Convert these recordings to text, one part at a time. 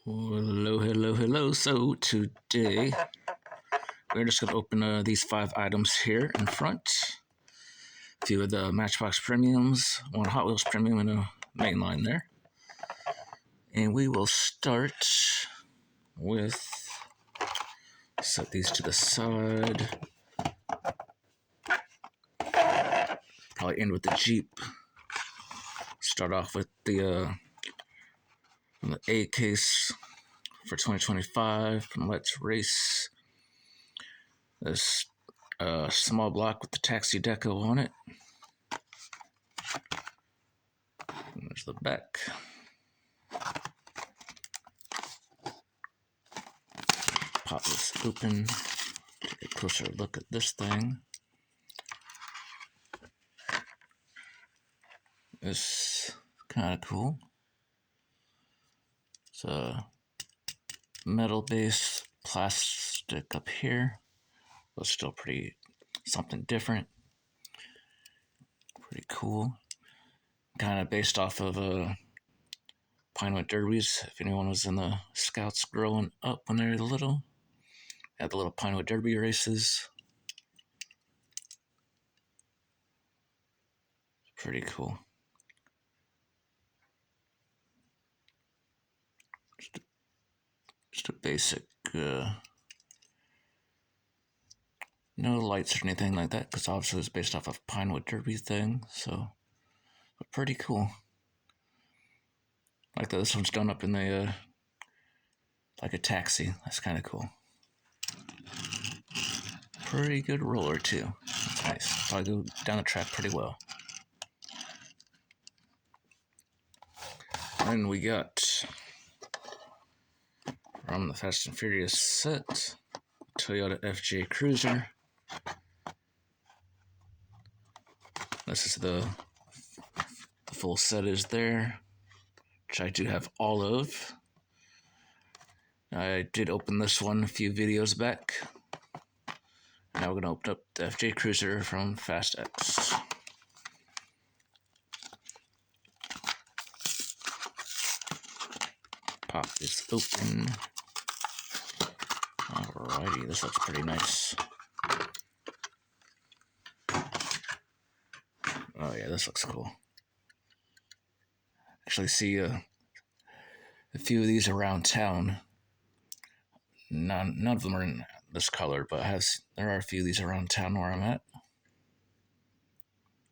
Hello, hello, hello. So today we're just going to open these 5 items here in front. A few of the Matchbox Premiums, one Hot Wheels Premium, and a mainline there. And we will start with, set these to the side. Probably end with the Jeep. Start off with the A case for 2025 from Let's Race. This small block with the taxi deco on it. And there's the back. Pop this open. Take a closer look at this thing. It's kind of cool. It's a metal base, plastic up here, but still pretty something different. Pretty cool. Kind of based off of Pinewood Derbies. If anyone was in the Scouts growing up when they were little, had the little Pinewood Derby races. Pretty cool. Just a basic, no lights or anything like that, because obviously it's based off of Pinewood Derby thing, so but pretty cool. Like that, this one's done up in the like a taxi. That's kind of cool. Pretty good roller too. That's nice. Probably go down the track pretty well. Then we got from the Fast and Furious set, Toyota FJ Cruiser. This is the full set is there, which I do have all of. I did open this one a few videos back. Now we're going to open up the FJ Cruiser from Fast X. Pop this open. Alrighty, this looks pretty nice. Oh yeah, this looks cool. Actually see a few of these around town. None of them are in this color, but there are a few of these around town where I'm at.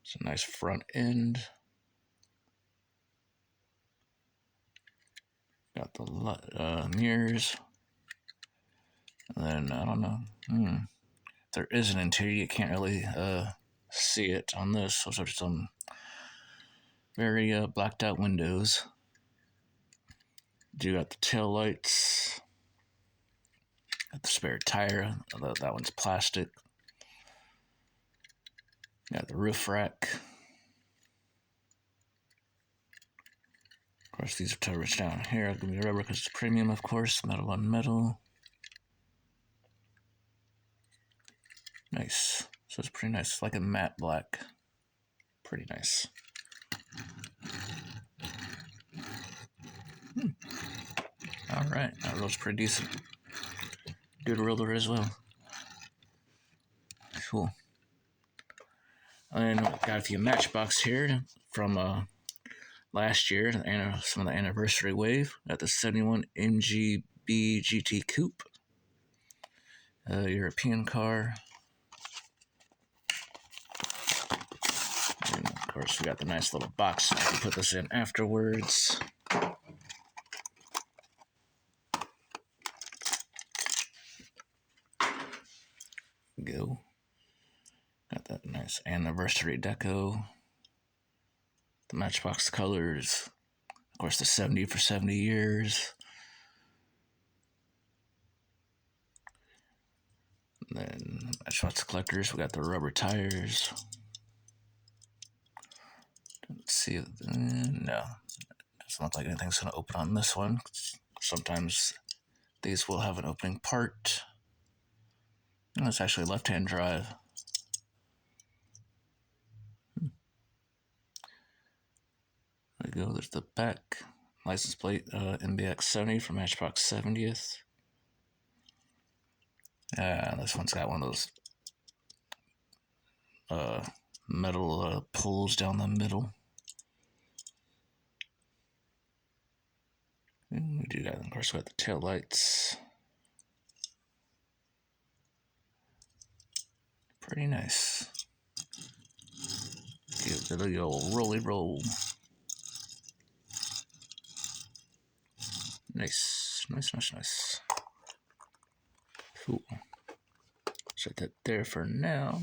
It's a nice front end. Got the mirrors. And then, I don't know. There is an interior. You can't really see it on this. Those are some very blacked out windows. Do got the tail lights. Got the spare tire. That one's plastic. Got the roof rack. Of course, these are tires down here. Gonna be rubber because it's premium, of course. Metal on metal. Nice. So it's pretty nice. Like a matte black. Pretty nice. Alright, that rolls pretty decent. Good roller as well. Cool. And got a few Matchbox here from last year, some of the anniversary wave. Got the 71 MGB GT Coupe. European car. And of course, we got the nice little box. I can put this in afterwards. Go. Got that nice anniversary deco. The Matchbox colors. Of course, the 70 for 70 years. And then Matchbox collectors. We got the rubber tires. Let's see. No. Doesn't look like anything's going to open on this one. Sometimes these will have an opening part. And it's actually left-hand drive. There we go. There's the back. license plate MBX 70 from Matchbox 70th. This one's got one of those metal pulls down the middle. And we do that. Of course, we got the tail lights. Pretty nice. Give it a old rolly roll. Nice, nice, nice, nice. Cool. Set that there for now.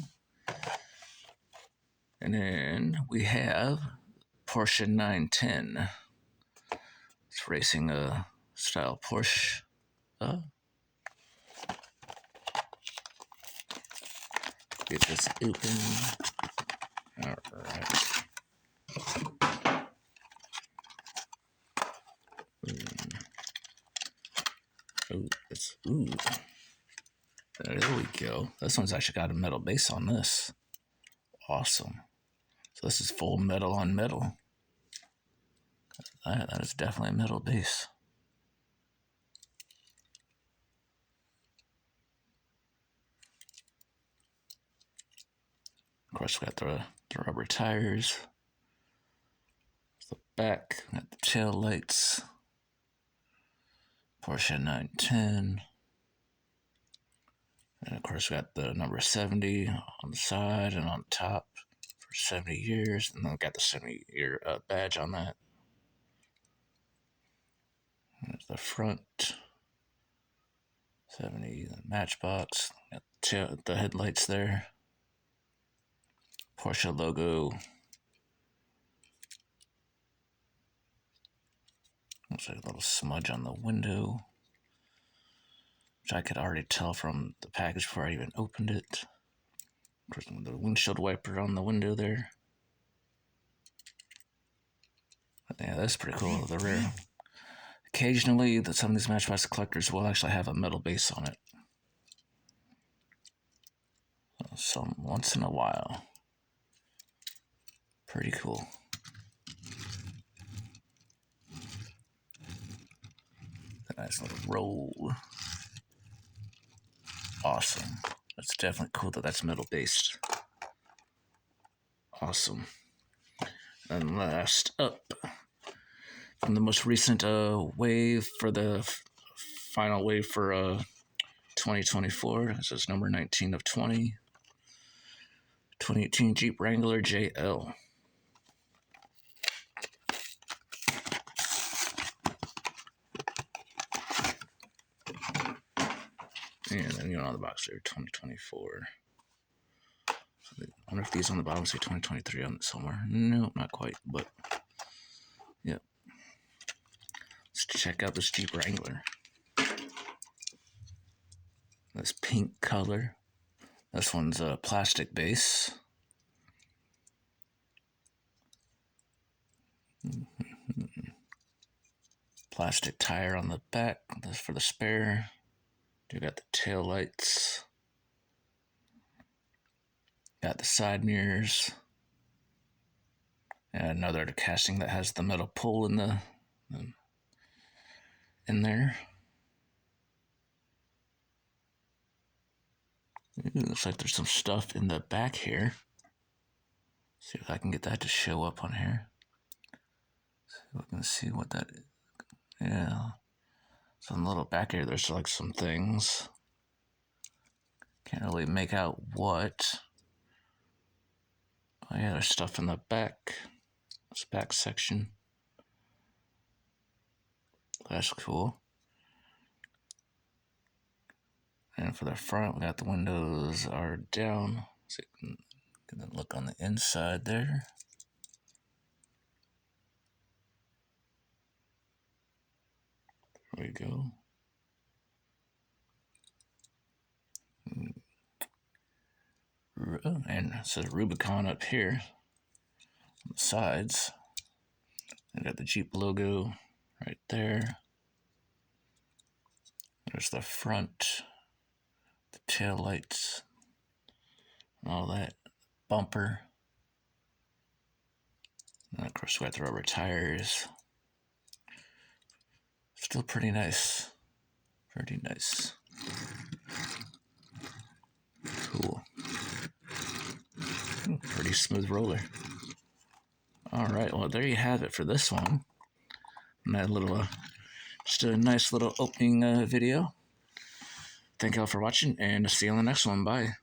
And then we have Porsche 910. It's racing style Porsche. Get this open. Alright. Ooh. There we go. This one's actually got a metal base on this. Awesome. So this is full metal on metal. That is definitely a metal base. Of course, we got the rubber tires. The back, we got the tail lights. Porsche 910. And of course, we got the number 70 on the side and on top for 70 years. And then we got the 70-year badge on that. There's the front. 70, the matchbox. Got the headlights there. Porsche logo. Looks like a little smudge on the window, which I could already tell from the package before I even opened it. Of course, the windshield wiper on the window there. But yeah, that's pretty cool. The rear. Occasionally, some of these Matchbox collectors will actually have a metal base on it. So once in a while. Pretty cool. A nice little roll. Awesome. That's definitely cool that that's metal based. Awesome. And last up, from the most recent wave for the final wave for 2024. This is number 19 of 20. 2018 Jeep Wrangler JL. And then on the box there, 2024. I wonder if these on the bottom say 2023 on it somewhere. No, not quite, but yeah. Let's check out this Jeep Wrangler. This pink color. This one's a plastic base. Plastic tire on the back. This for the spare. You got the tail lights. Got the side mirrors. And another casting that has the metal pull in there. Looks like there's some stuff in the back here. See if I can get that to show up on here. See if we can see what that is. Yeah. So in the little back here, there's like some things. Can't really make out what. Oh yeah, there's stuff in the back. This back section. That's cool. And for the front, we got the windows are down. So you can look on the inside there. There we go. And it says Rubicon up here on the sides. We got the Jeep logo right there. There's the front, the tail lights, and all that. Bumper. And of course, we got the rubber tires. Still pretty nice. Pretty nice. Cool. Pretty smooth roller. Alright, well there you have it for this one. And that little, just a nice little opening video. Thank y'all for watching, and see you on the next one. Bye.